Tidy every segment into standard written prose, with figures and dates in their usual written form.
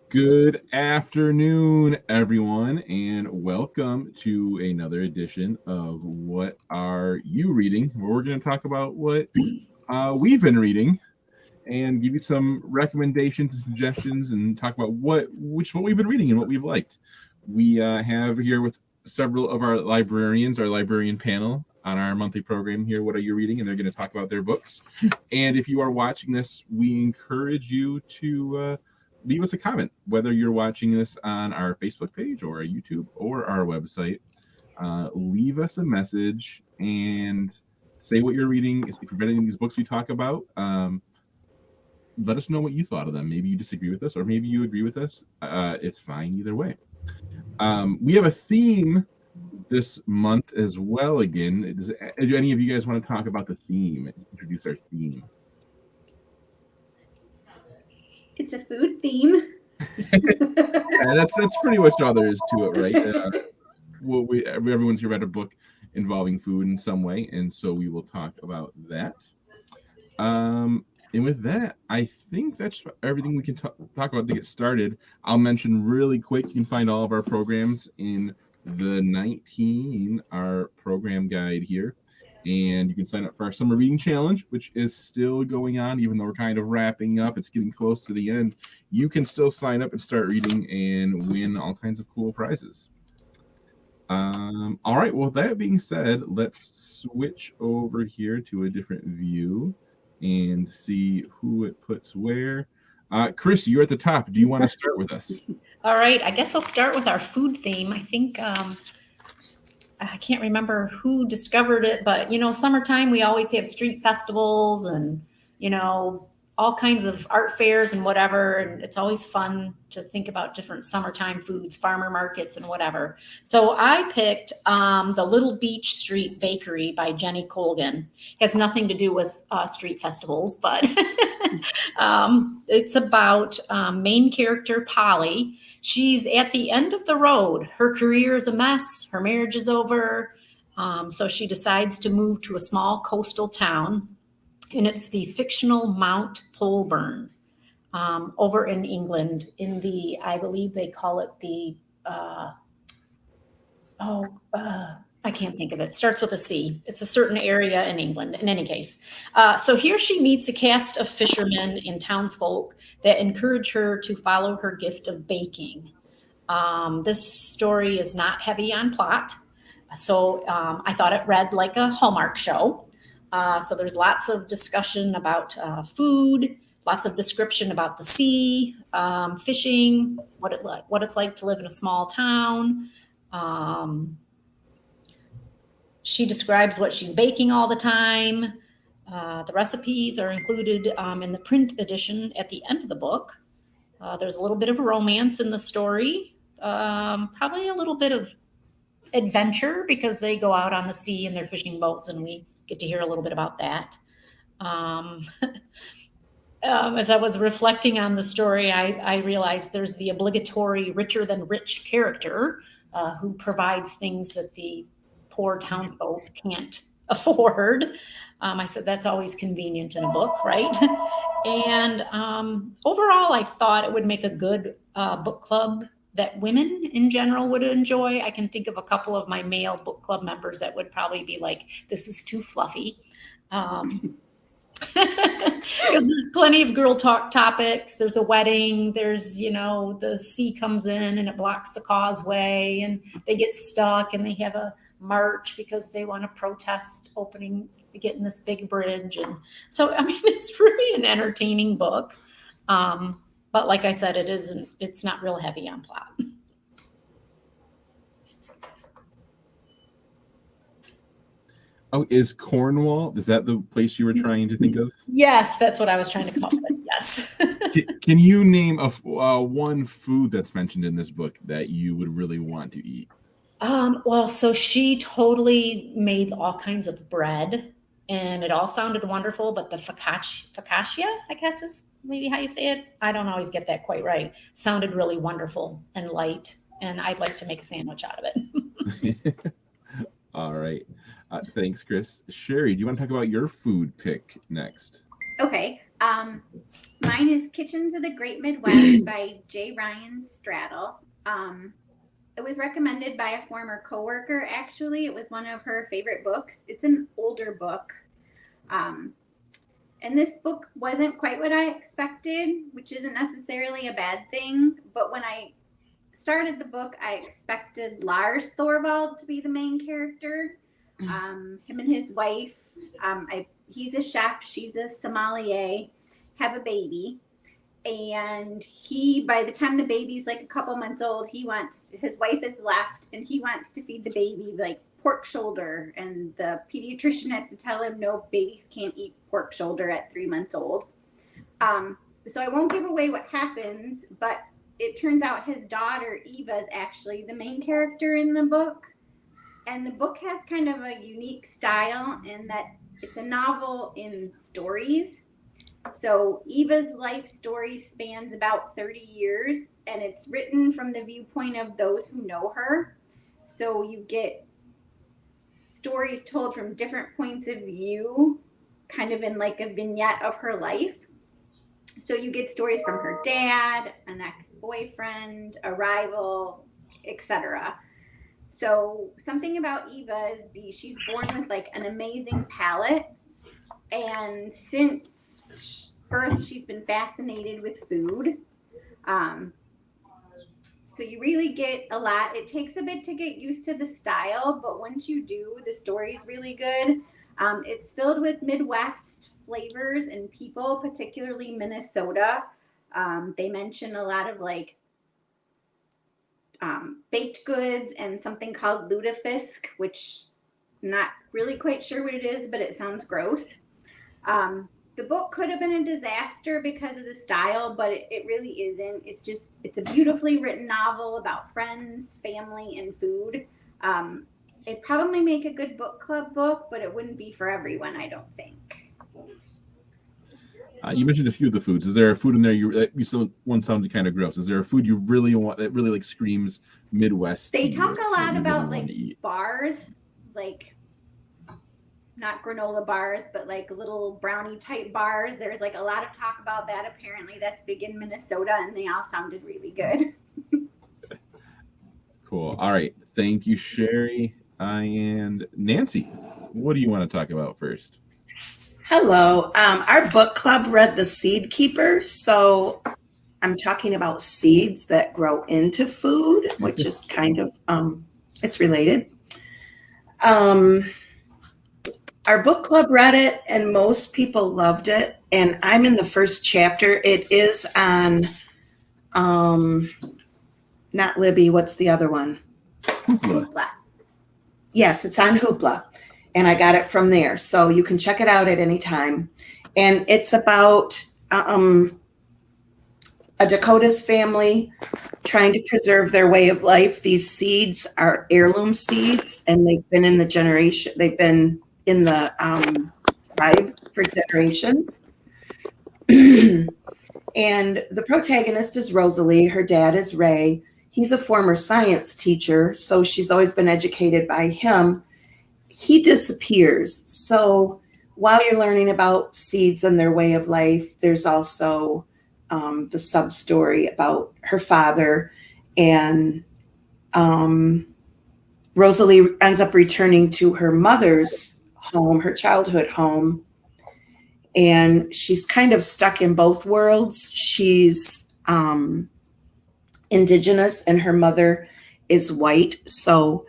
Good afternoon, everyone, and welcome to another edition of What Are You Reading? Where we're going to talk about what we've been reading and give you some recommendations and suggestions and talk about what we've been reading and what we've liked. We have here with several of our librarians, our librarian panel on our monthly program here, What Are You Reading? And they're going to talk about their books. And if you are watching this, we encourage you to leave us a comment, whether you're watching this on our Facebook page or our YouTube or our website. Leave us a message and say what you're reading. If you've read any of these books we talk about, let us know what you thought of them. Maybe you disagree with us, or maybe you agree with us. It's fine either way. We have a theme this month as well. Again, do any of you guys want to talk about the theme? Introduce our theme. It's a food theme. Yeah, that's pretty much all there is to it, right? Everyone's here read a book involving food in some way, and so we will talk about that. And with that, I think that's everything we can talk about to get started. I'll mention really quick, you can find all of our programs in the 19, our program guide here. And you can sign up for our summer reading challenge, which is still going on, even though we're kind of wrapping up. It's getting close to the end. You can still sign up and start reading and win all kinds of cool prizes. All right, well, that being said, let's switch over here to a different view and see who it puts where. Chris, you're at the top. Do you want to start with us? All right, I guess I'll start with our food theme. I think I can't remember who discovered it, but summertime we always have street festivals and all kinds of art fairs and whatever, and it's always fun to think about different summertime foods, farmer markets and whatever. So I picked the Little Beach Street Bakery by Jenny Colgan. It has nothing to do with street festivals, but it's about main character Polly. She's at the end of the road. Her career is a mess. Her marriage is over. So she decides to move to a small coastal town. And it's the fictional Mount Polburn over in England I believe they call it I can't think of it. Starts with a C. It's a certain area in England, in any case. So here she meets a cast of fishermen and townsfolk that encourage her to follow her gift of baking. This story is not heavy on plot, so I thought it read like a Hallmark show. So there's lots of discussion about food, lots of description about the sea, fishing, what it's like to live in a small town. She describes what she's baking all the time. The recipes are included in the print edition at the end of the book. There's a little bit of romance in the story, probably a little bit of adventure because they go out on the sea in their fishing boats, and we get to hear a little bit about that. As I was reflecting on the story, I realized there's the obligatory richer than rich character who provides things that the poor townsfolk can't afford. I said that's always convenient in a book, right? And overall, I thought it would make a good book club that women in general would enjoy. I can think of a couple of my male book club members that would probably be like, this is too fluffy. There's plenty of girl talk topics. There's a wedding. There's, the sea comes in and it blocks the causeway and they get stuck and they have a march because they want to protest getting this big bridge. And so, it's really an entertaining book. But like I said, it's not real heavy on plot. Oh, is Cornwall? Is that the place you were trying to think of? Yes, that's what I was trying to call it. Yes. Can you name one food that's mentioned in this book that you would really want to eat? Well, so she totally made all kinds of bread, and it all sounded wonderful. But the focaccia, I guess is maybe how you say it. I don't always get that quite right. Sounded really wonderful and light, and I'd like to make a sandwich out of it. All right. Thanks, Chris. Sherry, do you want to talk about your food pick next? Okay. Mine is Kitchens of the Great Midwest by J. Ryan Straddle. It was recommended by a former coworker, actually. It was one of her favorite books. It's an older book. And this book wasn't quite what I expected, which isn't necessarily a bad thing. But when I started the book, I expected Lars Thorvald to be the main character. Him and his wife, he's a chef, she's a sommelier, have a baby. And by the time the baby's like a couple months old, his wife is left and he wants to feed the baby like pork shoulder. And the pediatrician has to tell him, no, babies can't eat pork shoulder at 3 months old. So I won't give away what happens, but it turns out his daughter, Eva, is actually the main character in the book. And the book has kind of a unique style in that it's a novel in stories. So Eva's life story spans about 30 years, and it's written from the viewpoint of those who know her. So you get stories told from different points of view, kind of in like a vignette of her life. So you get stories from her dad, an ex-boyfriend, a rival, etc. So something about Eva is she's born with like an amazing palate, and since birth she's been fascinated with food. So you really get a lot. It takes a bit to get used to the style, but once you do, the story's really good. It's filled with Midwest flavors and people, particularly Minnesota. They mention a lot of like baked goods and something called lutefisk, which I'm not really quite sure what it is, but it sounds gross. The book could have been a disaster because of the style, but it really isn't. It's a beautifully written novel about friends, family, and food. It'd probably make a good book club book, but it wouldn't be for everyone, I don't think. You mentioned a few of the foods. Is there a food in there one sounded kind of gross? Is there a food you really want that really like screams Midwest? They talk a lot about like bars, like not granola bars, but like little brownie type bars. There's like a lot of talk about that. Apparently that's big in Minnesota, and they all sounded really good. Cool. All right. Thank you, Sherry. And Nancy, what do you want to talk about first? Hello. Our book club read The Seed Keeper. So I'm talking about seeds that grow into food, which is kind of, it's related. Our book club read it and most people loved it. And I'm in the first chapter. It is on, not Libby, what's the other one? Hoopla. Yes, it's on Hoopla. And I got it from there. So you can check it out at any time. And it's about a Dakota's family trying to preserve their way of life. These seeds are heirloom seeds, and they've been in the tribe for generations. And the protagonist is Rosalie. Her dad is Ray. He's a former science teacher, so she's always been educated by him. He disappears. So while you're learning about seeds and their way of life, there's also the sub-story about her father. And Rosalie ends up returning to her mother's home, her childhood home. And she's kind of stuck in both worlds. She's indigenous and her mother is white. So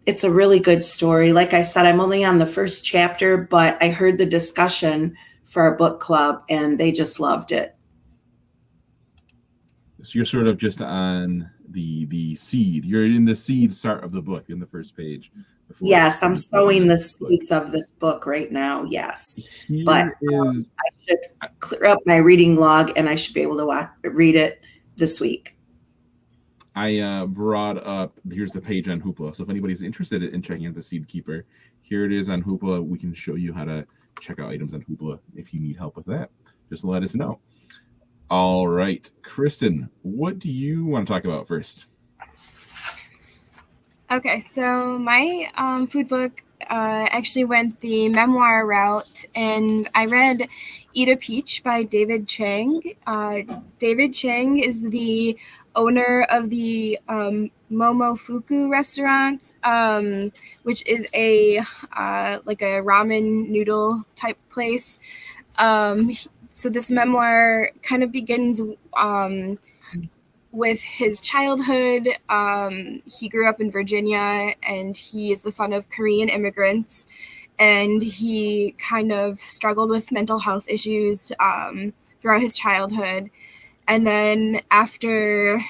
it's a really good story. Like I said, I'm only on the first chapter, but I heard the discussion for our book club and they just loved it. So you're sort of just on the seed. You're in the seed start of the book in the first page. Yes, I'm sowing the seeds of this book right now. Yes. But I should clear up my reading log and I should be able to read it this week. I brought up, here's the page on Hoopla. So if anybody's interested in checking out the Seed Keeper, here it is on Hoopla. We can show you how to check out items on Hoopla if you need help with that. Just let us know. All right, Kristen, what do you want to talk about first? Okay, so my food book actually went the memoir route, and I read Eat a Peach by David Chang. David Chang is the owner of the Momofuku restaurant, which is a like a ramen noodle type place. So this memoir kind of begins with his childhood. He grew up in Virginia, and he is the son of Korean immigrants, and he kind of struggled with mental health issues throughout his childhood. And then after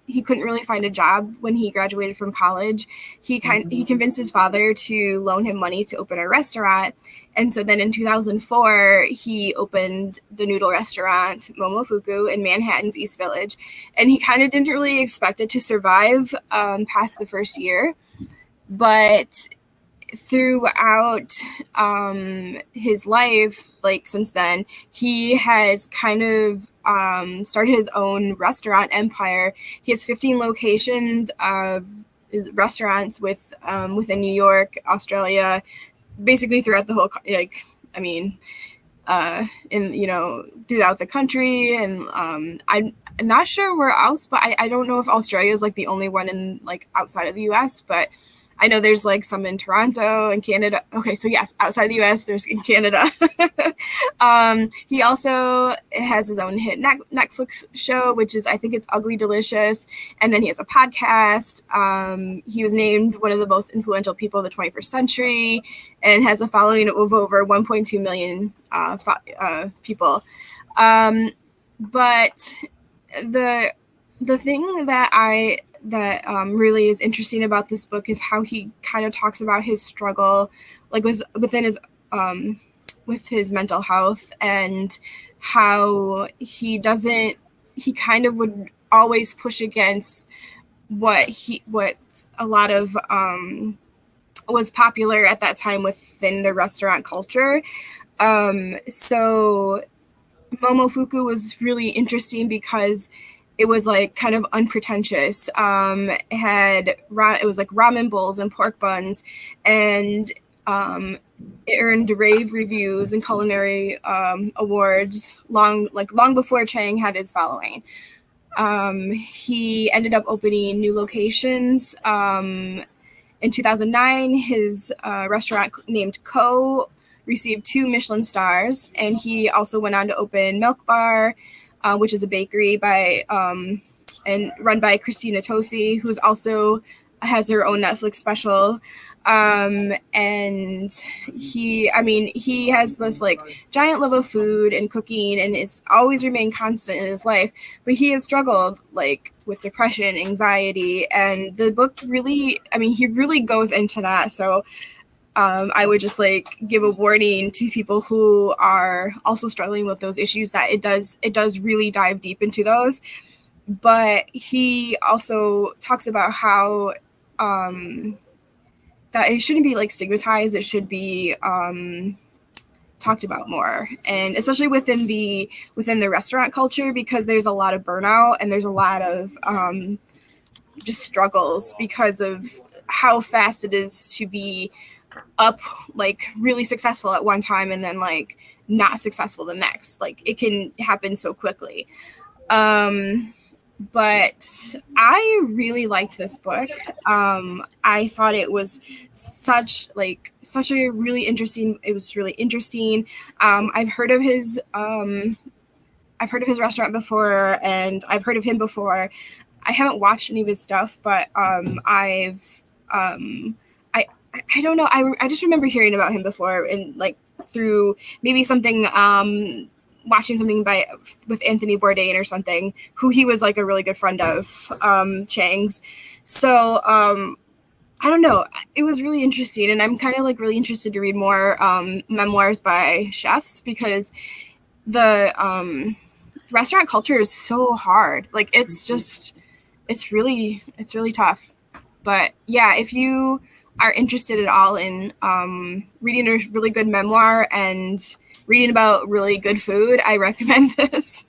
he couldn't really find a job when he graduated from college, he convinced his father to loan him money to open a restaurant. And so then in 2004, he opened the noodle restaurant Momofuku in Manhattan's East Village. And he kind of didn't really expect it to survive past the first year. But throughout his life, like since then, he has kind of started his own restaurant empire. He has 15 locations of restaurants within New York, Australia, basically throughout the whole, throughout the country. And I'm not sure where else, but I don't know if Australia is like the only one in like outside of the US, but I know there's like some in Toronto and Canada. Okay, so yes, outside the US, there's in Canada. He also has his own hit Netflix show, which is, I think it's Ugly Delicious. And then he has a podcast. He was named one of the most influential people of the 21st century and has a following of over 1.2 million people. But the thing that really is interesting about this book is how he kind of talks about his struggle, like was within his with his mental health, and how he kind of would always push against what a lot of was popular at that time within the restaurant culture. So Momofuku was really interesting because it was like kind of unpretentious. It was like ramen bowls and pork buns, and it earned rave reviews and culinary awards long before Chang had his following. He ended up opening new locations. In 2009, his restaurant named Co received 2 Michelin stars, and he also went on to open Milk Bar, which is a bakery and run by Christina Tosi, who's also has her own Netflix special. And he has this like giant love of food and cooking, and it's always remained constant in his life, but he has struggled like with depression, anxiety, and the book really, he really goes into that. So I would just like give a warning to people who are also struggling with those issues that it does really dive deep into those. But he also talks about how that it shouldn't be like stigmatized. It should be talked about more, and especially within the restaurant culture, because there's a lot of burnout and there's a lot of just struggles because of how fast it is to be up like really successful at one time and then like not successful the next. Like it can happen so quickly. But I really liked this book. I thought it was such a really interesting. It was really interesting. I've heard of his restaurant before, and I've heard of him before. I haven't watched any of his stuff, but I don't know. I just remember hearing about him before, and like through maybe something, watching something with Anthony Bourdain or something, who he was like a really good friend of, Chang's. So I don't know. It was really interesting, and I'm kind of like really interested to read more memoirs by chefs, because the restaurant culture is so hard. Like it's really tough. But yeah, if you are interested at all in reading a really good memoir and reading about really good food, I recommend this.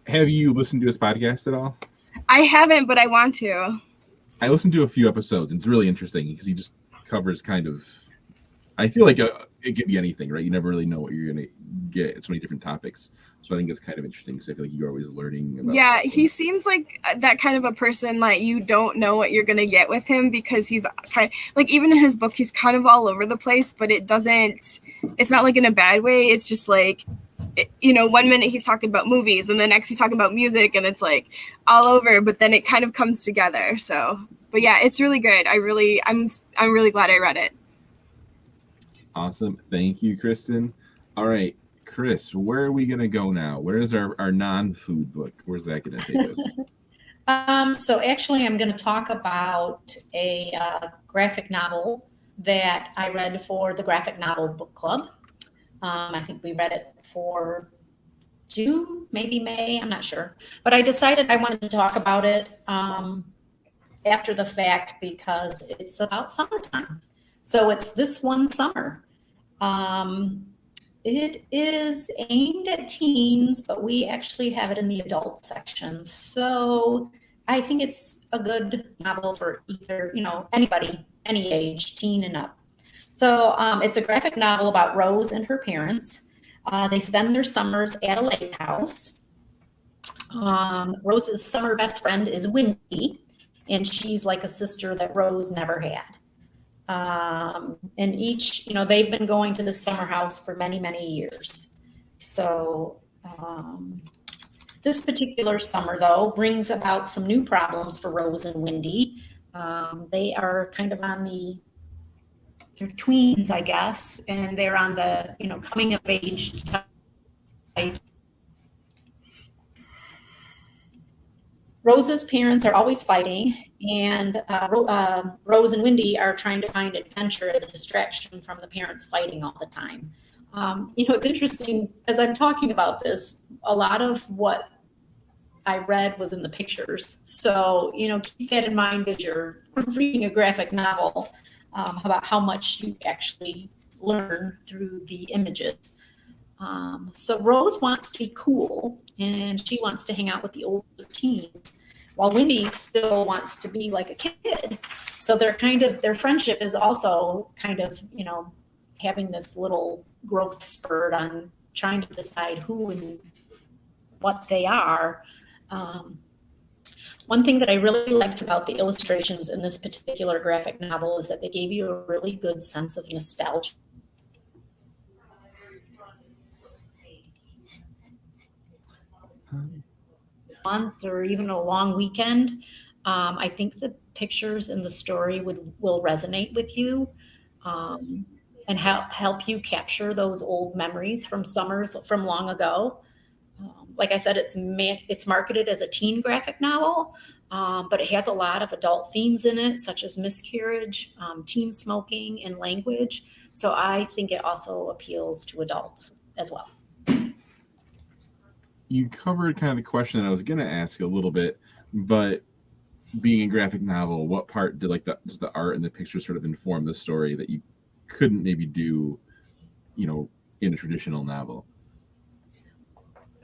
Have you listened to his podcast at all? I haven't, but I want to. I listened to a few episodes, and it's really interesting because he just covers kind of, I feel like it could be anything, right? You never really know what you're going to get. It's so many different topics. So I think it's kind of interesting because I feel like you're always learning about Yeah, something. he seems like that kind of a person that you don't know what you're going to get with him, because he's kind of, like, even in his book, he's kind of all over the place, but it's not like in a bad way. It's just like, you know, 1 minute he's talking about movies and the next he's talking about music, and it's like all over, but then it kind of comes together. So, but yeah, it's really good. I'm really glad I read it. Awesome. Thank you, Kristen. All right, Chris, where are we going to go now? Where is our non-food book? Where's that going to take us? So actually, I'm going to talk about a graphic novel that I read for the Graphic Novel Book Club. I think we read it for June, maybe May, I'm not sure. But I decided I wanted to talk about it after the fact because it's about summertime. So it's This One Summer. It is aimed at teens, but we actually have it in the adult section. So I think it's a good novel for either, you know, anybody, any age, teen and up. So it's a graphic novel about Rose and her parents. They spend their summers at a lake house. Rose's summer best friend is Wendy, and she's like a sister that Rose never had. And each, you know, they've been going to the summer house for many, many years. So this particular summer, though, brings about some new problems for Rose and Wendy. They are kind of on they're tweens, I guess, and they're on the, you know, coming of age type. Rose's parents are always fighting, and Rose and Wendy are trying to find adventure as a distraction from the parents fighting all the time. You know, it's interesting, as I'm talking about this, a lot of what I read was in the pictures. So, you know, keep that in mind as you're reading a graphic novel, about how much you actually learn through the images. So Rose wants to be cool, and she wants to hang out with the older teens, while Wendy still wants to be like a kid. So their friendship is also kind of, you know, having this little growth spurt on trying to decide who and what they are. One thing that I really liked about the illustrations in this particular graphic novel is that they gave you a really good sense of nostalgia. Months or even a long weekend, I think the pictures and the story will resonate with you, and help you capture those old memories from summers from long ago. Like I said, it's marketed as a teen graphic novel, but it has a lot of adult themes in it, such as miscarriage, teen smoking, and language. So I think it also appeals to adults as well. You covered kind of the question that I was going to ask you a little bit, but being a graphic novel, what part does the art and the picture sort of inform the story that you couldn't maybe do, you know, in a traditional novel?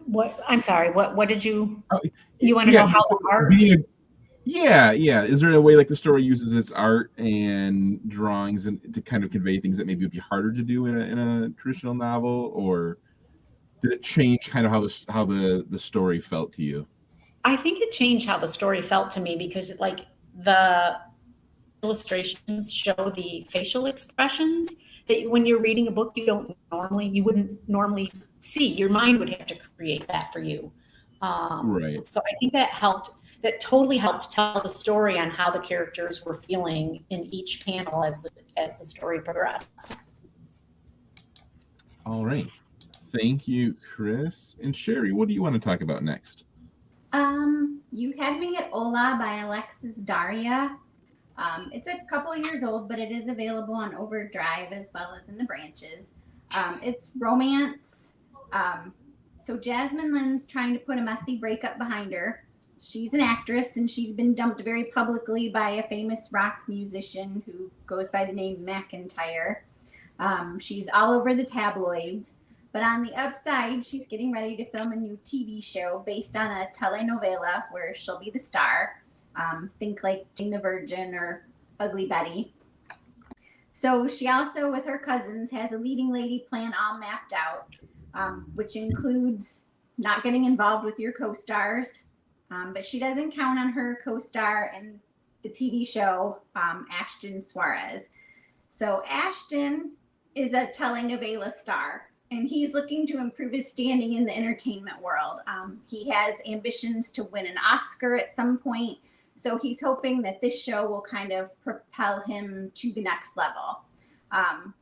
What? I'm sorry. What did you? Oh, you want to know how the art? Yeah. Is there a way like the story uses its art and drawings and to kind of convey things that maybe would be harder to do in a traditional novel, or did it change kind of how the story felt to you? I think it changed how the story felt to me because, like, the illustrations show the facial expressions that when you're reading a book you wouldn't normally see. Your mind would have to create that for you. Right. So I think that totally helped tell the story on how the characters were feeling in each panel as the story progressed. All right. Thank you, Chris. And Sherry, what do you want to talk about next? You Had Me at Ola by Alexis Daria. It's a couple years old, but it is available on Overdrive as well as in the branches. It's romance. So Jasmine Lynn's trying to put a messy breakup behind her. She's an actress, and she's been dumped very publicly by a famous rock musician who goes by the name McIntyre. She's all over the tabloids. But on the upside, she's getting ready to film a new TV show based on a telenovela where she'll be the star. Think like Jane the Virgin or Ugly Betty. So she also, with her cousins, has a leading lady plan all mapped out, which includes not getting involved with your co-stars. But she doesn't count on her co-star in the TV show, Ashton Suarez. So Ashton is a telenovela star, and he's looking to improve his standing in the entertainment world. He has ambitions to win an Oscar at some point, so he's hoping that this show will kind of propel him to the next level.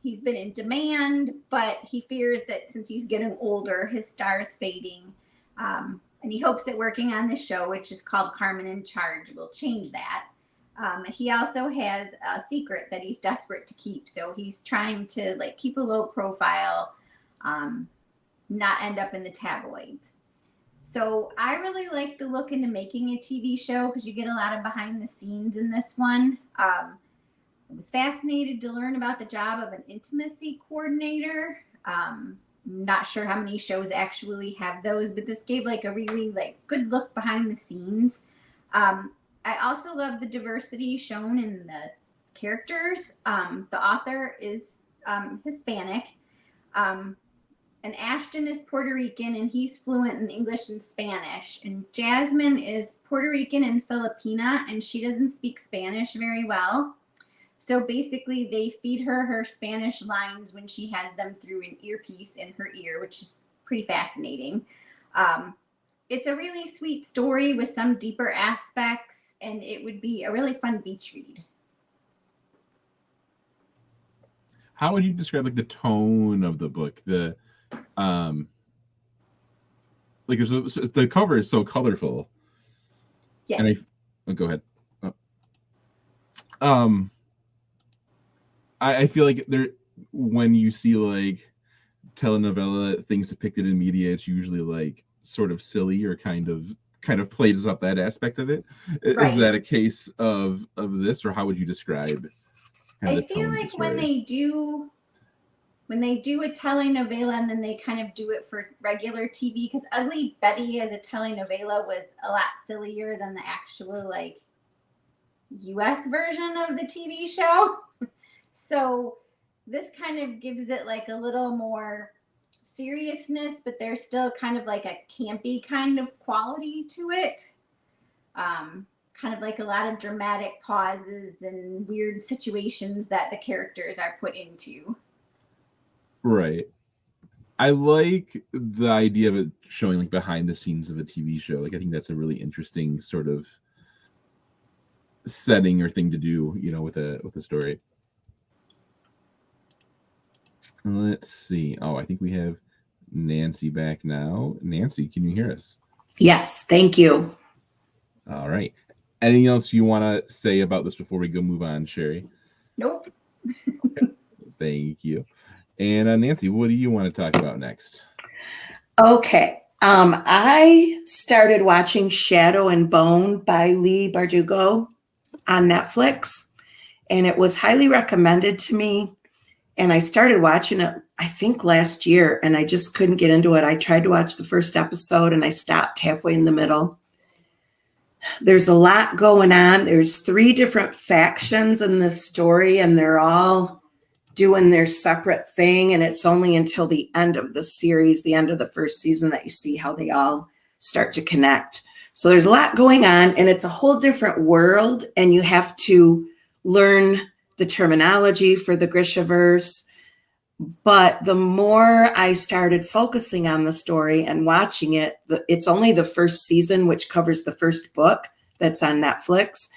He's been in demand, but he fears that since he's getting older, his star is fading. And he hopes that working on this show, which is called Carmen in Charge, will change that. He also has a secret that he's desperate to keep. So he's trying to like keep a low profile, not end up in the tabloids. So I really like the look into making a TV show because you get a lot of behind the scenes in this one. I was fascinated to learn about the job of an intimacy coordinator. Not sure how many shows actually have those, but this gave like a really like good look behind the scenes. I also love the diversity shown in the characters. The author is Hispanic, and Ashton is Puerto Rican, and he's fluent in English and Spanish. And Jasmine is Puerto Rican and Filipina, and she doesn't speak Spanish very well. So basically, they feed her Spanish lines when she has them through an earpiece in her ear, which is pretty fascinating. It's a really sweet story with some deeper aspects, and it would be a really fun beach read. How would you describe like the tone of the book? The like the cover is so colorful. Yes. And go ahead. I feel like there when you see like telenovela things depicted in media, it's usually like sort of silly or kind of plays up that aspect of it. Right. Is that a case of this, or how would you describe? I feel like when they do a telenovela and then they kind of do it for regular TV, because Ugly Betty as a telenovela was a lot sillier than the actual like US version of the TV show. So this kind of gives it like a little more seriousness, but there's still kind of like a campy kind of quality to it. Kind of like a lot of dramatic pauses and weird situations that the characters are put into. Right. I like the idea of it showing like behind the scenes of a TV show. Like I think that's a really interesting sort of setting or thing to do, you know, with a story. Let's see. Oh, I think we have Nancy back now. Nancy, can you hear us? Yes, thank you. All right. Anything else you want to say about this before we move on, Sherry? Nope. Okay. Thank you. And Nancy, what do you want to talk about next? Okay. I started watching Shadow and Bone by Leigh Bardugo on Netflix, and it was highly recommended to me. And I started watching it, I think last year, and I just couldn't get into it. I tried to watch the first episode and I stopped halfway in the middle. There's a lot going on. There's 3 different factions in this story, and they're all doing their separate thing. And it's only until the end of the series, the end of the first season, that you see how they all start to connect. So there's a lot going on, and it's a whole different world, and you have to learn the terminology for the Grishaverse. But the more I started focusing on the story and watching it, it's only the first season, which covers the first book that's on Netflix.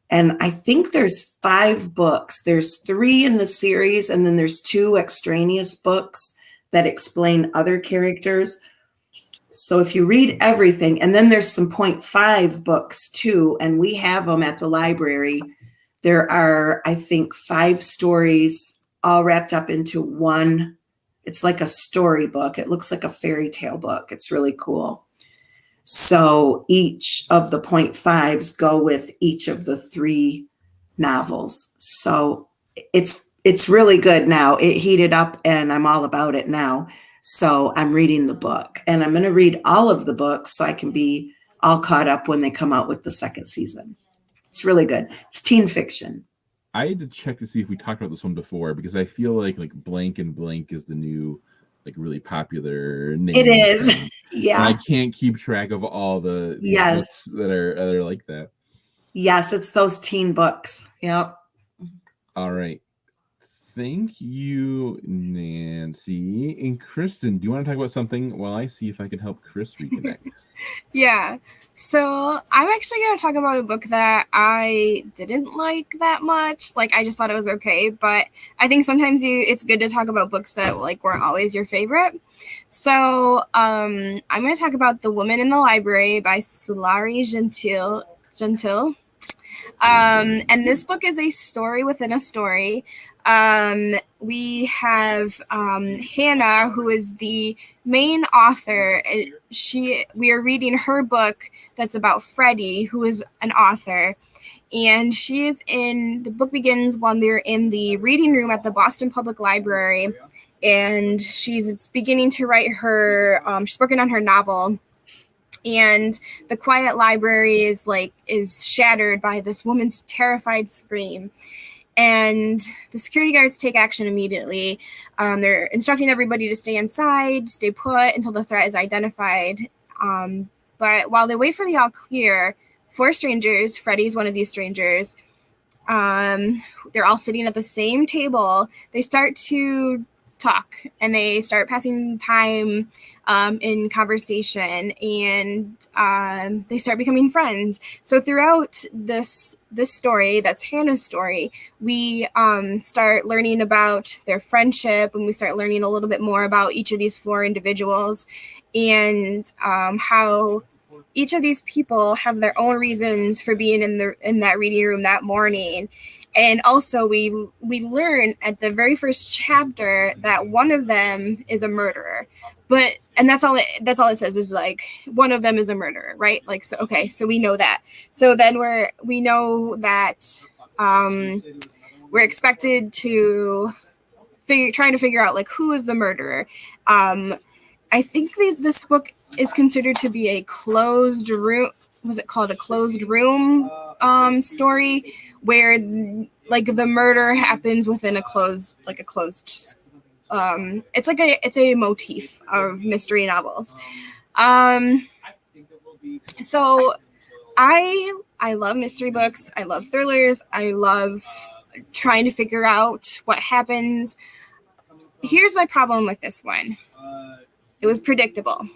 And I think there's 5 books. There's 3 in the series, and then there's 2 extraneous books that explain other characters. So if you read everything, and then there's some 0.5 books too, and we have them at the library. There are, I think, 5 stories all wrapped up into one. It's like a storybook. It looks like a fairy tale book. It's really cool. So each of the 0.5s go with each of the 3 novels. So it's really good now. It heated up, and I'm all about it now. So I'm reading the book, and I'm going to read all of the books so I can be all caught up when they come out with the second season. It's really good. It's teen fiction. I had to check to see if we talked about this one before, because I feel like blank and blank is the new really popular name. It is. And Yeah. I can't keep track of all the Yes. books that are like that. Yes, it's those teen books. Yep. All right. Thank you, Nancy. And Kristen, do you want to talk about something while I see if I can help Chris reconnect? Yeah. So I'm actually going to talk about a book that I didn't like that much. Like, I just thought it was okay, but I think sometimes it's good to talk about books that weren't always your favorite. So I'm going to talk about The Woman in the Library by Sulari Gentile. And this book is a story within a story. We have Hannah, who is the main author. We are reading her book that's about Freddie, who is an author. And the book begins when they're in the reading room at the Boston Public Library. And she's beginning to write she's working on her novel. And the quiet library is shattered by this woman's terrified scream. And the security guards take action immediately. They're instructing everybody to stay inside, stay put until the threat is identified. But while they wait for the all clear, 4 strangers, Freddie's one of these strangers, they're all sitting at the same table. They start to talk and they start passing time in conversation, and they start becoming friends. So throughout this story, that's Hannah's story, we start learning about their friendship, and we start learning a little bit more about each of these 4 individuals, and how each of these people have their own reasons for being in that reading room that morning. And also we learn at the very first chapter that one of them is a murderer. And that's all it says is one of them is a murderer, right? So we know that. So then we know that we're expected to trying to figure out who is the murderer. I think this book is considered to be a closed room. Was it called a closed room story, where the murder happens within a closed it's a motif of mystery novels. So I love mystery books. I love thrillers. I love trying to figure out what happens. Here's my problem with this one. It was predictable.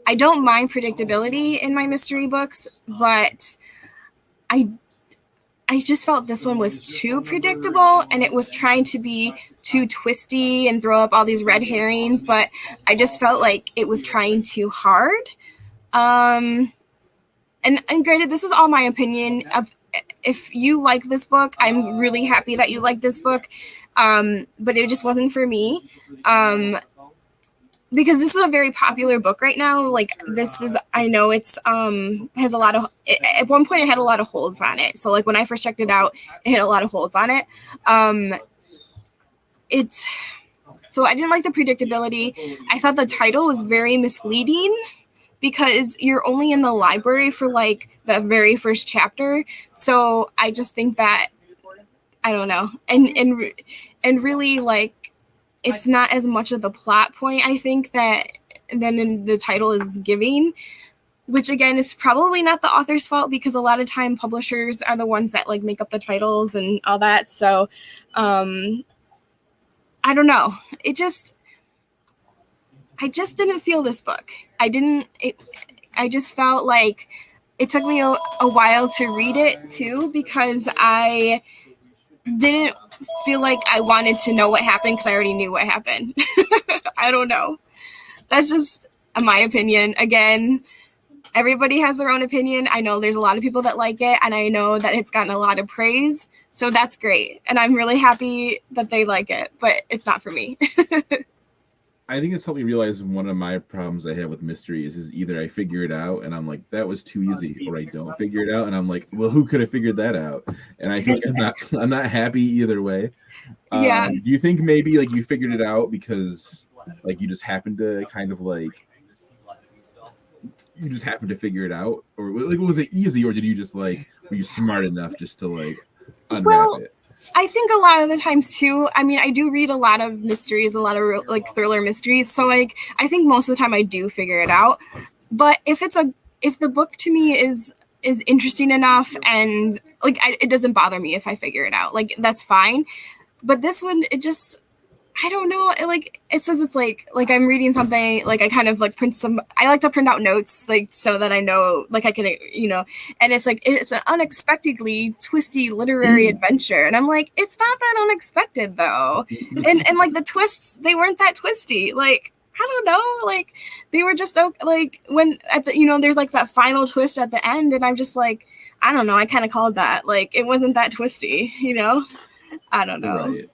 I don't mind predictability in my mystery books, but I just felt this one was too predictable, and it was trying to be too twisty and throw up all these red herrings, but I just felt like it was trying too hard. And granted, this is all my opinion. If you like this book, I'm really happy that you like this book, but it just wasn't for me. Because this is a very popular book right now. I know it's has a lot of, at one point it had a lot of holds on it. So when I first checked it out, it had a lot of holds on it. So I didn't like the predictability. I thought the title was very misleading, because you're only in the library for the very first chapter. So I just think that, I don't know. And really it's not as much of the plot point, I think, that then the title is giving, which again is probably not the author's fault, because a lot of time publishers are the ones that make up the titles and all that. So I don't know. I just didn't feel this book. I just felt like it took me a while to read it too, because I didn't feel like I wanted to know what happened, because I already knew what happened. I don't know. That's just my opinion. Again, everybody has their own opinion. I know there's a lot of people that like it, and I know that it's gotten a lot of praise. So that's great. And I'm really happy that they like it, but it's not for me. I think it's helped me realize one of my problems I have with mysteries is either I figure it out and I'm like, that was too easy, or I don't figure it out and I'm like, well, who could have figured that out? And I think I'm not happy either way. Yeah. Do you think maybe you figured it out because you just happened to you just happened to figure it out, or was it easy, or did you just were you smart enough just to unwrap it? I think a lot of the times too, I mean, I do read a lot of mysteries, a lot of like thriller mysteries. So like, I think most of the time I do figure it out. But if the book to me is interesting enough and like, it doesn't bother me if I figure it out. Like, that's fine. But this one, it just, I don't know. It says it's like I'm reading something, like I kind of like I like to print out notes, like, so that I know, like I can, and it's like, it's an unexpectedly twisty literary adventure. And I'm like, it's not that unexpected though. and like the twists, they weren't that twisty. Like, I don't know, like they were just like when at the, there's like that final twist at the end. And I'm just like, I don't know. I kind of called that, like, it wasn't that twisty, I don't know. Right.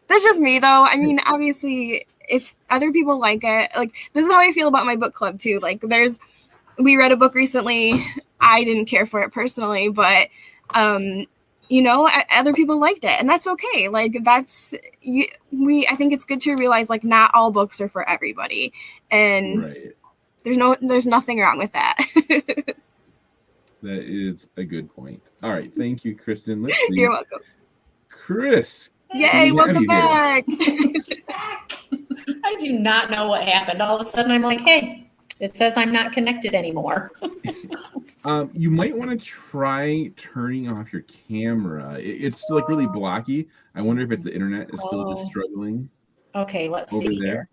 That's just me, though. I mean, obviously, if other people like it, like, this is how I feel about my book club, too. Like, we read a book recently. I didn't care for it personally, but, other people liked it, and that's okay. Like, I think it's good to realize, like, not all books are for everybody, and Right. there's nothing wrong with that. That is a good point. All right. Thank you, Kristen. Let's see. You're welcome. Chris. Yay, welcome back. She's back. I do not know what happened. All of a sudden, I'm like, hey, it says I'm not connected anymore. You might want to try turning off your camera. It's like really blocky. I wonder if it's the internet is still just struggling. Okay, let's Over see there. here.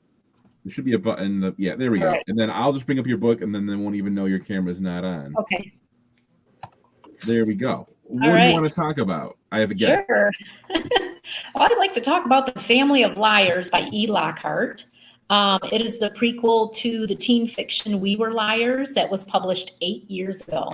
There should be a button. Yeah, there we go. Right. And then I'll just bring up your book, and then they won't even know your camera's not on. Okay. There we go. What All do you right. want to talk about? I have a guess. Sure. Well, I'd like to talk about The Family of Liars by E. Lockhart. It is the prequel to the teen fiction We Were Liars that was published 8 years ago.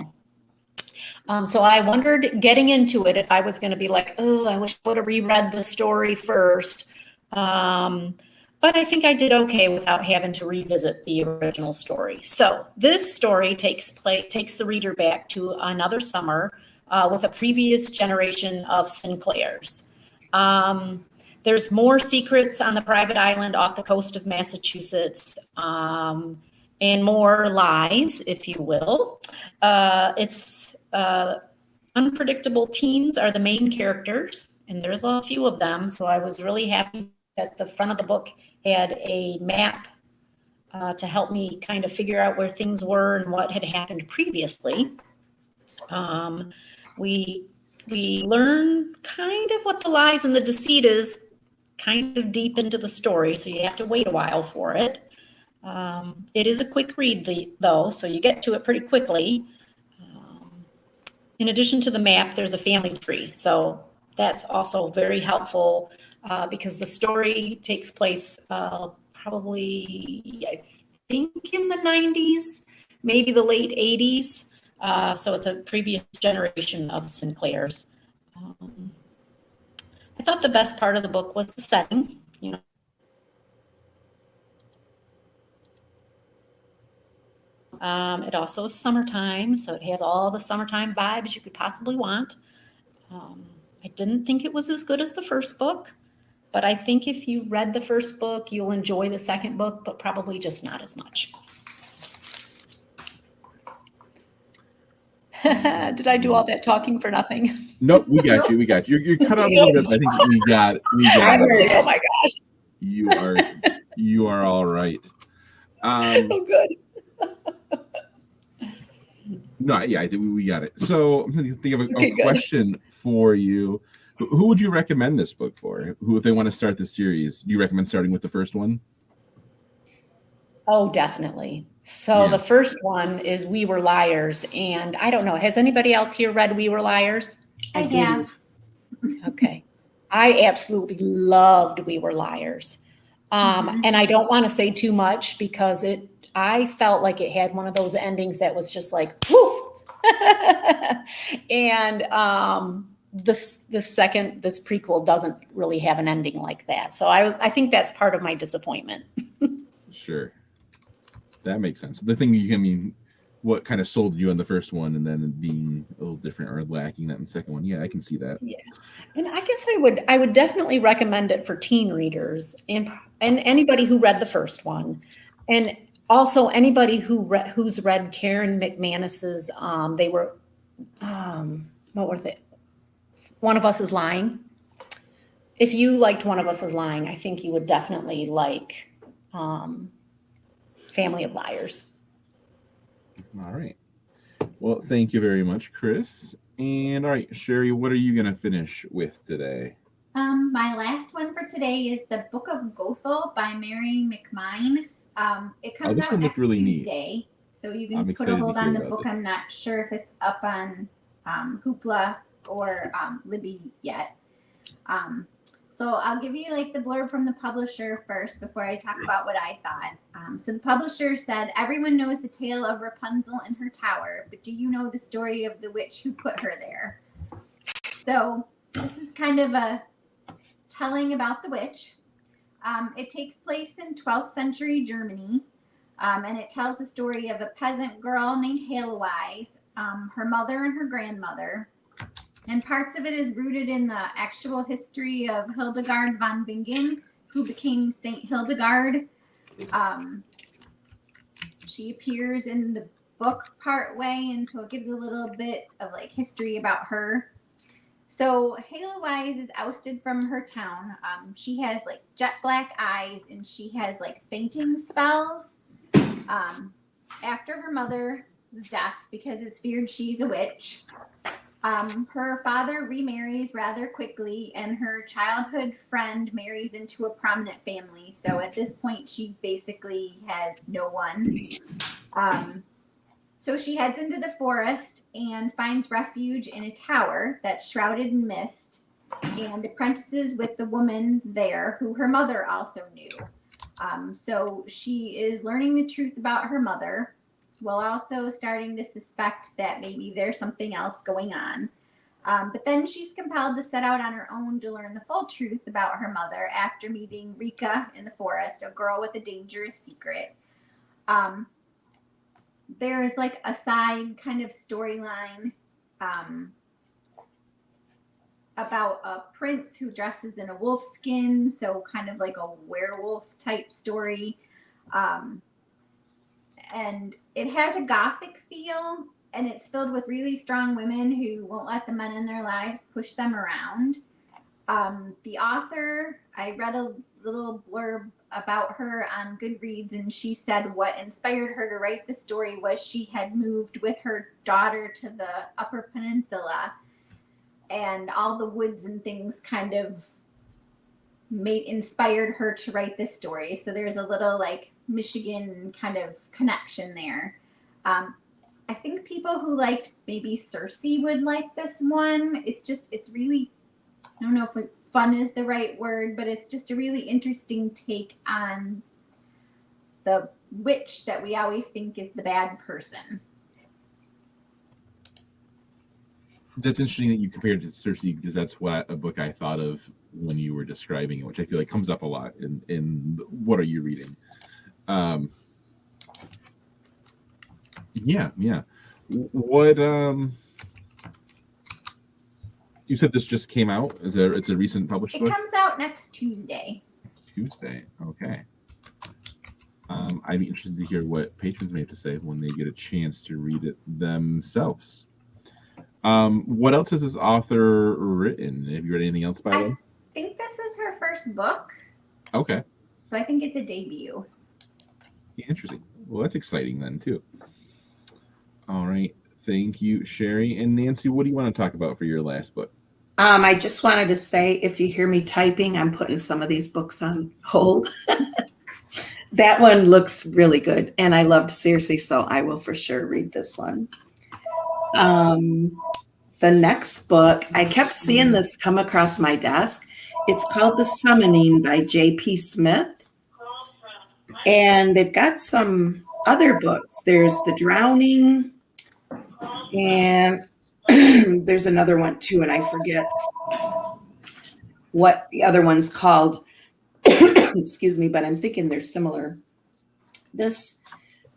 So I wondered, getting into it, if I was going to be like, oh, I wish I would have reread the story first. But I think I did okay without having to revisit the original story. So this story takes the reader back to another summer with a previous generation of Sinclairs. There's more secrets on the private island off the coast of Massachusetts, and more lies, if you will. It's unpredictable teens are the main characters, and there's a few of them. So I was really happy that the front of the book had a map to help me kind of figure out where things were and what had happened previously. We learn kind of what the lies and the deceit is kind of deep into the story, so you have to wait a while for it. It is a quick read, though, so you get to it pretty quickly. In addition to the map, there's a family tree, so that's also very helpful because the story takes place probably, I think, in the 90s, maybe the late 80s. So it's a previous generation of Sinclairs. I thought the best part of the book was the setting. It also is summertime, so it has all the summertime vibes you could possibly want. I didn't think it was as good as the first book, but I think if you read the first book, you'll enjoy the second book, but probably just not as much. Did I do all that talking for nothing? Nope, we got you. We got you. You're cut out a little bit. I think we got it. Oh my gosh. You are all right. Oh, good. No, yeah, I think we got it. So I'm going to think of a Okay, good. question for you. Who would you recommend this book for? Who, if they want to start the series, do you recommend starting with the first one? Oh, definitely. So the first one is We Were Liars. And I don't know, has anybody else here read We Were Liars? I have. Okay. I absolutely loved We Were Liars. And I don't want to say too much because I felt like it had one of those endings that was just like, whoo. And this prequel doesn't really have an ending like that. So I think that's part of my disappointment. Sure. That makes sense. The thing what kind of sold you on the first one and then being a little different or lacking that in the second one. Yeah, I can see that. Yeah. And I guess I would definitely recommend it for teen readers and anybody who read the first one. And also anybody who's read Karen McManus's, what were they? One of Us is Lying. if you liked One of Us is Lying, I think you would definitely like Family of Liars. All right. Well, thank you very much, Chris. And all right, Sherry, what are you going to finish with today? My last one for today is The Book of Gothel by Mary McMine. It comes this out one looked next really neat. Tuesday, so you I'm can put a excited to hold hear on the about book. it. I'm not sure if it's up on Hoopla or Libby yet. So I'll give you like the blurb from the publisher first before I talk about what I thought. So the publisher said, everyone knows the tale of Rapunzel and her tower, but do you know the story of the witch who put her there? So this is kind of a telling about the witch. It takes place in 12th century Germany, and it tells the story of a peasant girl named Heloise, her mother and her grandmother. And parts of it is rooted in the actual history of Hildegard von Bingen, who became Saint Hildegard. She appears in the book part way, and so it gives a little bit of like history about her. So Heloise is ousted from her town. She has like jet black eyes, and she has like fainting spells. After her mother's death, because it's feared she's a witch. Her father remarries rather quickly, and her childhood friend marries into a prominent family. So at this point, she basically has no one. So she heads into the forest and finds refuge in a tower that's shrouded in mist, and apprentices with the woman there who her mother also knew. So she is learning the truth about her mother, while also starting to suspect that maybe there's something else going on. But then she's compelled to set out on her own to learn the full truth about her mother after meeting Rika in the forest, a girl with a dangerous secret. There is like a side kind of storyline about a prince who dresses in a wolf skin, so kind of like a werewolf type story. And it has a gothic feel, and it's filled with really strong women who won't let the men in their lives push them around. The author, I read a little blurb about her on Goodreads, and she said what inspired her to write the story was she had moved with her daughter to the Upper Peninsula, and all the woods and things kind of inspired her to write this story. So there's a little like Michigan kind of connection there. I think people who liked maybe Circe would like this one. It's really, I don't know if fun is the right word, but it's just a really interesting take on the witch that we always think is the bad person. That's interesting that you compared it to Circe, because that's what a book I thought of when you were describing it, which I feel like comes up a lot in what are you reading? Yeah. What you said this just came out? It's a recent published book? It comes out next Tuesday. Okay. I'd be interested to hear what patrons may have to say when they get a chance to read it themselves. What else has this author written? Have you read anything else by them? I think this is her first book. Okay. So I think it's a debut. Interesting. Well, that's exciting then, too. All right. Thank you, Sherry. And Nancy, what do you want to talk about for your last book? I just wanted to say, if you hear me typing, I'm putting some of these books on hold. That one looks really good, and I loved Circe, so I will for sure read this one. The next book, I kept seeing this come across my desk. It's called The Summoning by J.P. Smith, and they've got some other books. There's The Drowning, and there's another one too, and I forget what the other one's called. Excuse me, but I'm thinking they're similar. This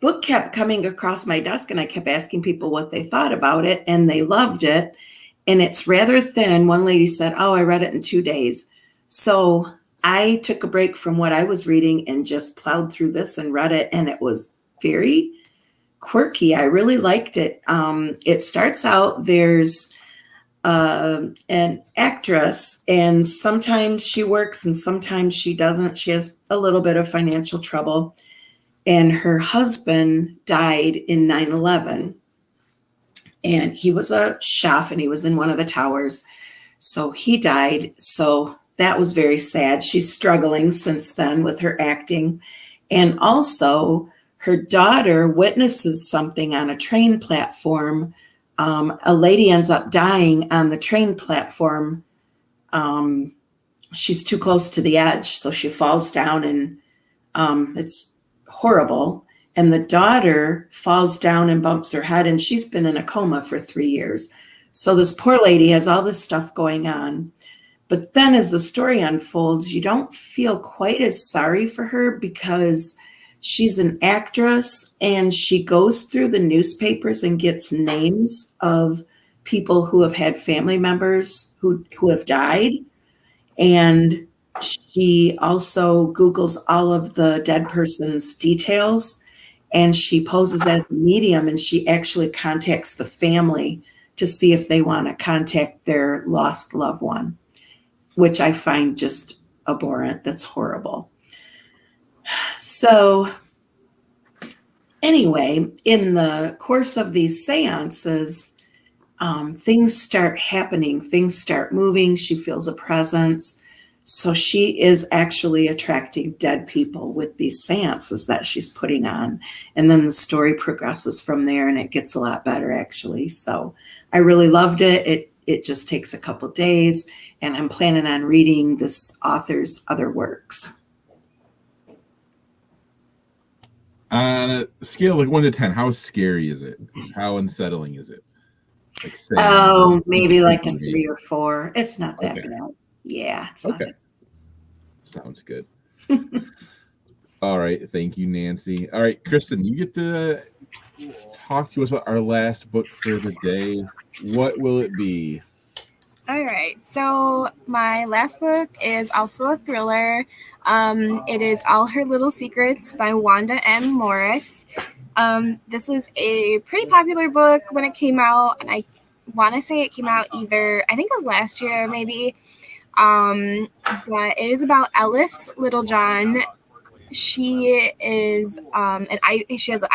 book kept coming across my desk, and I kept asking people what they thought about it, and they loved it. And it's rather thin. One lady said, "Oh, I read it in 2 days." So I took a break from what I was reading and just plowed through this and read it, and it was very quirky. I really liked it. It starts out, there's an actress, and sometimes she works and sometimes she doesn't. She has a little bit of financial trouble, and her husband died in 9/11, and he was a chef and he was in one of the towers. So he died. So that was very sad. She's struggling since then with her acting. And also, her daughter witnesses something on a train platform. A lady ends up dying on the train platform. She's too close to the edge, so she falls down, and it's horrible. And the daughter falls down and bumps her head, and she's been in a coma for 3 years. So this poor lady has all this stuff going on. But then as the story unfolds, you don't feel quite as sorry for her because she's an actress and she goes through the newspapers and gets names of people who have had family members who have died. And she also Googles all of the dead person's details, and she poses as a medium, and she actually contacts the family to see if they want to contact their lost loved one, which I find just abhorrent. That's horrible. So anyway, in the course of these seances, things start happening, things start moving. She feels a presence. So she is actually attracting dead people with these seances that she's putting on. And then the story progresses from there, and it gets a lot better, actually. So I really loved it. It just takes a couple days, and I'm planning on reading this author's other works. On a scale of 1 to 10, how scary is it? How unsettling is it? Like, Maybe like a 3 or 4. It's not that bad. Yeah, it's not that. Sounds good. All right. Thank you, Nancy. All right, Kristen, you get to talk to us about our last book for the day. What will it be? All right. So my last book is also a thriller. It is All Her Little Secrets by Wanda M. Morris. This was a pretty popular book when it came out, and I want to say it came out either, I think it was last year, maybe. But it is about Ellis Littlejohn. She is she has an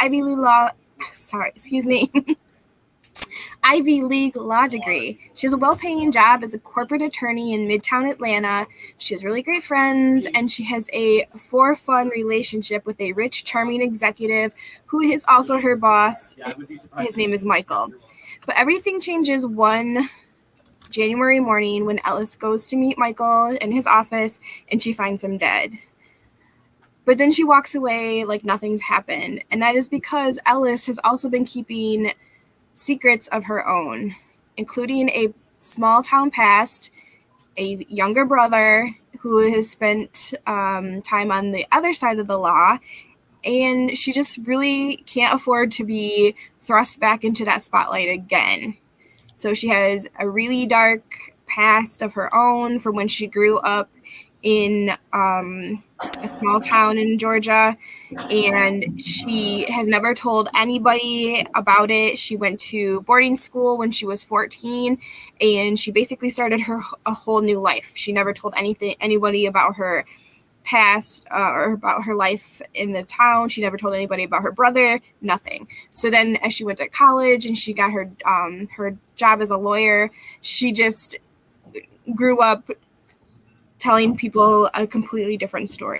Ivy League law degree. She has a well-paying job as a corporate attorney in Midtown Atlanta. She has really great friends, and she has a for-fun relationship with a rich, charming executive who is also her boss. His name is Michael. But everything changes one January morning when Ellis goes to meet Michael in his office, and she finds him dead. But then she walks away like nothing's happened, and that is because Ellis has also been keeping secrets of her own, including a small town past, a younger brother who has spent time on the other side of the law, and she just really can't afford to be thrust back into that spotlight again. So she has a really dark past of her own from when she grew up in a small town in Georgia, and she has never told anybody about it. She went to boarding school when she was 14, and she basically started a whole new life. She never told anybody about her past or about her life in the town. She never told anybody about her brother, nothing. So then as she went to college and she got her job as a lawyer, she just grew up telling people a completely different story.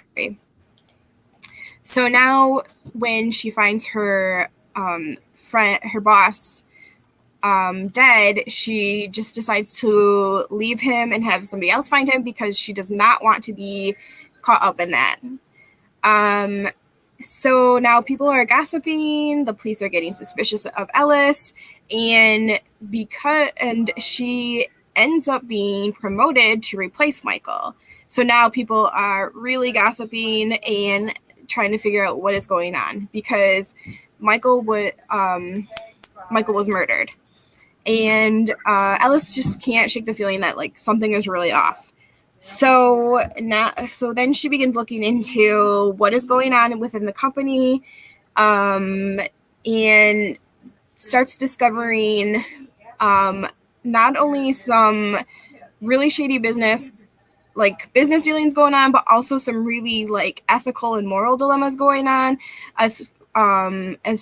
So now when she finds her her boss dead, she just decides to leave him and have somebody else find him because she does not want to be caught up in that. So now people are gossiping, the police are getting suspicious of Ellis, and she ends up being promoted to replace Michael. So now people are really gossiping and trying to figure out what is going on because Michael was murdered, and Ellis just can't shake the feeling that like something is really off. So then she begins looking into what is going on within the company, and starts discovering not only some really shady business dealings going on, but also some really like ethical and moral dilemmas going on as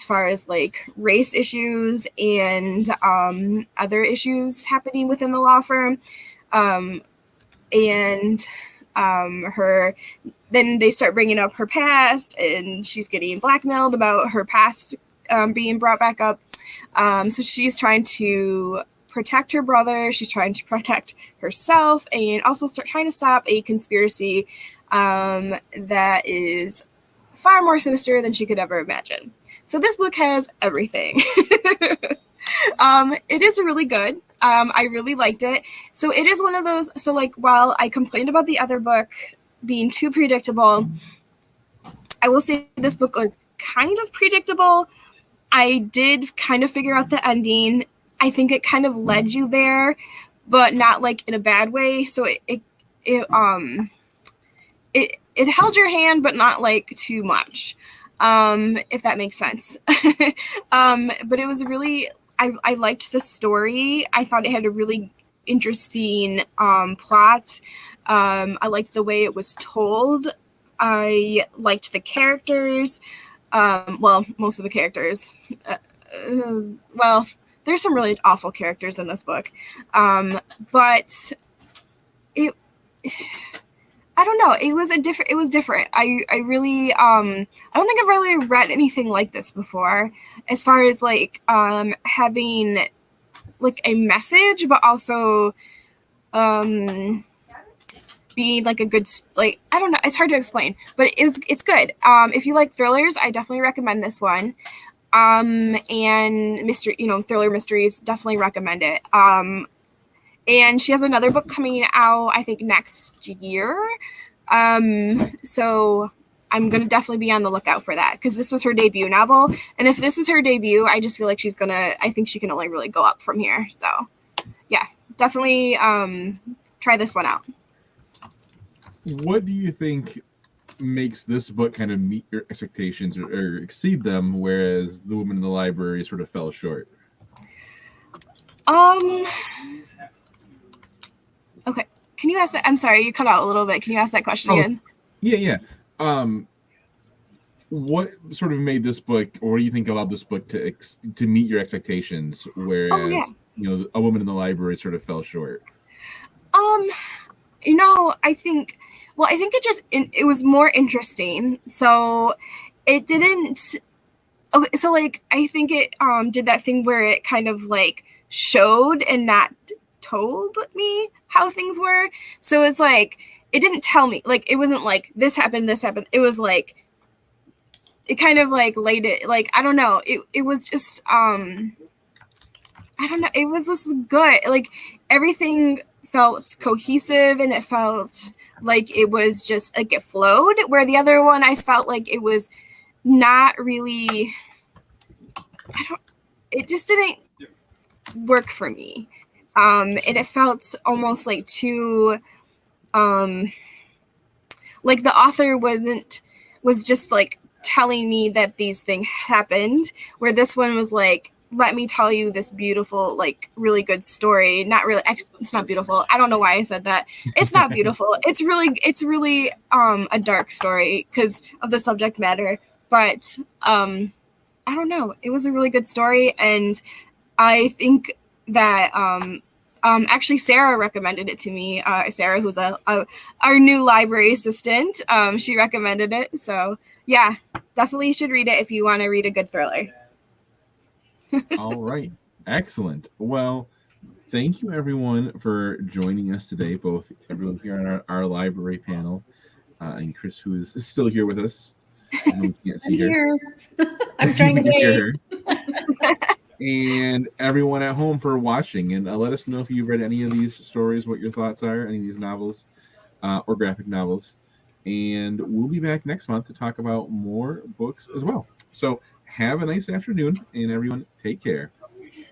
far as like race issues and other issues happening within the law firm. Then they start bringing up her past, and she's getting blackmailed about her past being brought back up. So she's trying to protect her brother. She's trying to protect herself, and also trying to stop a conspiracy that is far more sinister than she could ever imagine. So this book has everything. It is really good. I really liked it. So it is one of those. So like, while I complained about the other book being too predictable, I will say this book was kind of predictable. I did kind of figure out the ending. I think it kind of led you there, but not like in a bad way. So it held your hand, but not like too much, if that makes sense. But it was really, I liked the story. I thought it had a really interesting plot. I liked the way it was told. I liked the characters. Well, most of the characters. Well, there's some really awful characters in this book. But I don't know. It was different. I really, I don't think I've really read anything like this before, as far as like, having like a message, but also, being like a good, like, I don't know. It's hard to explain, but it's good. If you like thrillers, I definitely recommend this one. And thriller mysteries, definitely recommend it. And she has another book coming out, I think, next year. So I'm going to definitely be on the lookout for that, because this was her debut novel. And if this is her debut, I just feel like I think she can only really go up from here. So yeah, definitely try this one out. What do you think makes this book kind of meet your expectations or exceed them, whereas The Woman in the Library sort of fell short? Okay. Can you ask that? I'm sorry, you cut out a little bit. Can you ask that question again? Yeah. What sort of made this book, or what do you think allowed this book to meet your expectations, whereas A Woman in the Library sort of fell short? I think it was more interesting. So it didn't. Okay, so like I think it did that thing where it kind of like showed and not told me how things were. So it's like it didn't tell me, like it wasn't like this happened. It was like it kind of like laid it, like I don't know. It was just I don't know. It was just good. Like everything felt cohesive, and it felt like it was just like it flowed. Where the other one, I felt like it was not really. It just didn't work for me. And it felt almost like too, like the author was just like telling me that these things happened, where this one was like, let me tell you this beautiful, like really good story. Not really, it's not beautiful. I don't know why I said that. It's not beautiful. It's really a dark story because of the subject matter. But I don't know. It was a really good story, and I think that actually Sarah recommended it to me. Sarah, who's our new library assistant, she recommended it. So yeah, definitely you should read it if you want to read a good thriller. All right. Excellent. Well, thank you everyone for joining us today, both everyone here on our library panel, and Chris, who is still here with us. You can't see her. I'm trying to hear wait. her. And everyone at home for watching. And let us know if you've read any of these stories, what your thoughts are, any of these novels or graphic novels. And we'll be back next month to talk about more books as well. So have a nice afternoon, and everyone take care.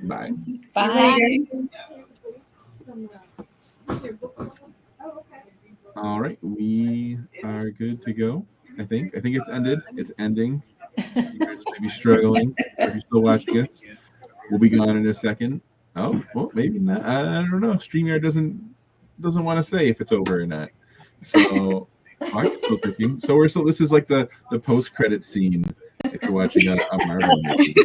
Bye. Bye. All right, we are good to go. I think it's ended. It's ending. You guys may be struggling if you're still watching us. We'll be gone in a second. Oh, well, maybe not. I don't know. StreamYard doesn't want to say if it's over or not. So I'm still thinking. So this is like the post credit scene if you're watching a Marvel movie.